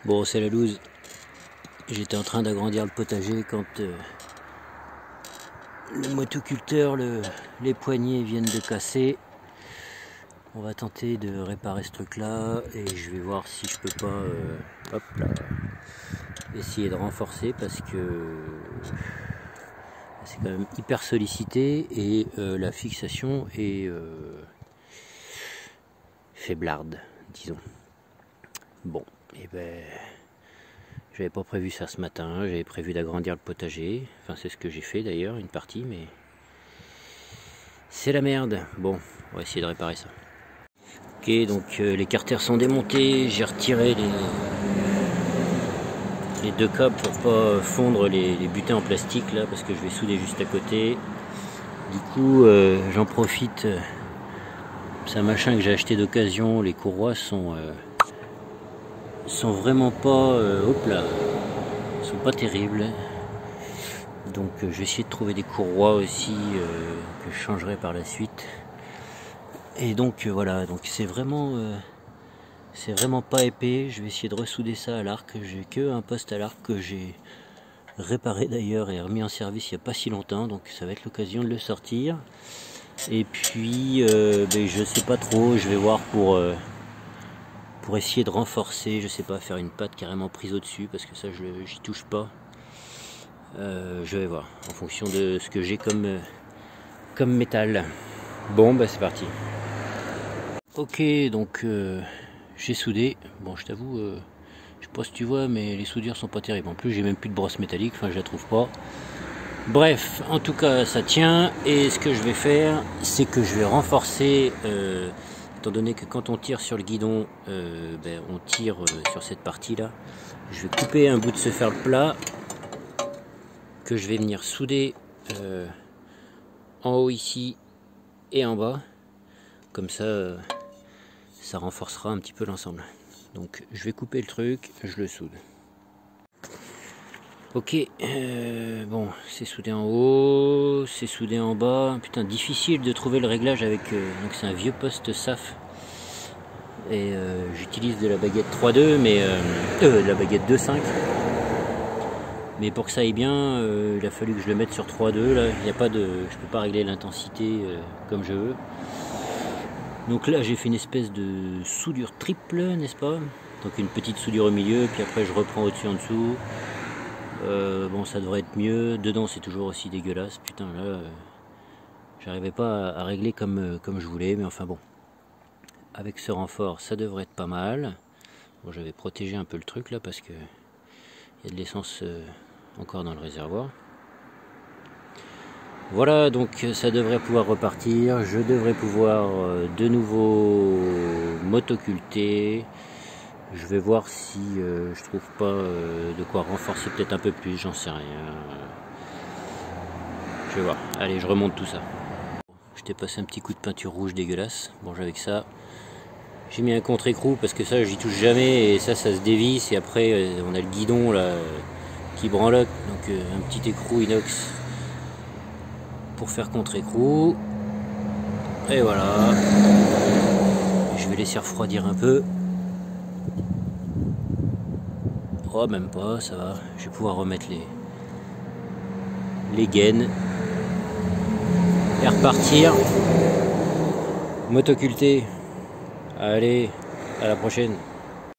Bon, c'est la loose. J'étais en train d'agrandir le potager quand le motoculteur, les poignées viennent de casser. On va tenter de réparer ce truc là et je vais voir si je peux pas hop là, essayer de renforcer parce que c'est quand même hyper sollicité et la fixation est faiblarde, disons. Bon, et ben j'avais pas prévu ça ce matin, j'avais prévu d'agrandir le potager, enfin c'est ce que j'ai fait d'ailleurs, une partie, mais c'est la merde. Bon, on va essayer de réparer ça. Ok, donc les carters sont démontés, j'ai retiré les deux câbles pour pas fondre les butins en plastique là, parce que je vais souder juste à côté. Du coup, j'en profite, c'est un machin que j'ai acheté d'occasion, les courroies sont vraiment pas, hop là, sont pas terribles. Donc je vais essayer de trouver des courroies aussi que je changerai par la suite. Et donc voilà, donc c'est vraiment pas épais. Je vais essayer de ressouder ça à l'arc. J'ai que un poste à l'arc que j'ai réparé d'ailleurs et remis en service il n'y a pas si longtemps, donc ça va être l'occasion de le sortir. Et puis ben, je sais pas trop, je vais voir pour essayer de renforcer, je sais pas, faire une patte carrément prise au dessus parce que ça j'y touche pas. Je vais voir en fonction de ce que j'ai comme métal. Bon bah c'est parti. Ok, donc j'ai soudé. Bon, je t'avoue, je sais pas si tu vois, mais les soudures sont pas terribles. En plus, j'ai même plus de brosse métallique, enfin, je la trouve pas. Bref, en tout cas, ça tient. Et ce que je vais faire, c'est que je vais renforcer, étant donné que quand on tire sur le guidon, ben, on tire sur cette partie-là. Je vais couper un bout de ce fer plat que je vais venir souder en haut ici et en bas. Comme ça. Ça renforcera un petit peu l'ensemble. Donc je vais couper le truc, je le soude. Ok, bon, c'est soudé en haut, c'est soudé en bas. Putain, difficile de trouver le réglage avec... donc c'est un vieux poste SAF. Et j'utilise de la baguette 3.2, mais... de la baguette 2.5. Mais pour que ça aille bien, il a fallu que je le mette sur 3.2. Là, il n'y a pas de... Je peux pas régler l'intensité comme je veux. Donc là j'ai fait une espèce de soudure triple, n'est-ce pas? Donc une petite soudure au milieu, puis après je reprends au-dessus en dessous. Bon, ça devrait être mieux. Dedans c'est toujours aussi dégueulasse. Putain là, j'arrivais pas à régler comme je voulais, mais enfin bon. Avec ce renfort ça devrait être pas mal. Bon, j'avais protégé un peu le truc là parce que il y a de l'essence encore dans le réservoir. Voilà, donc ça devrait pouvoir repartir. Je devrais pouvoir de nouveau motoculter. Je vais voir si je trouve pas de quoi renforcer peut-être un peu plus, j'en sais rien. Je vais voir. Allez, je remonte tout ça. Je t'ai passé un petit coup de peinture rouge dégueulasse. Bon, avec ça, j'ai mis un contre-écrou parce que ça, j'y touche jamais et ça se dévisse. Et après, on a le guidon là qui branloque. Donc un petit écrou inox pour faire contre-écrou. Et voilà. Je vais laisser refroidir un peu. Oh, même pas, ça va. Je vais pouvoir remettre les gaines et repartir. Motoculter. Allez, à la prochaine.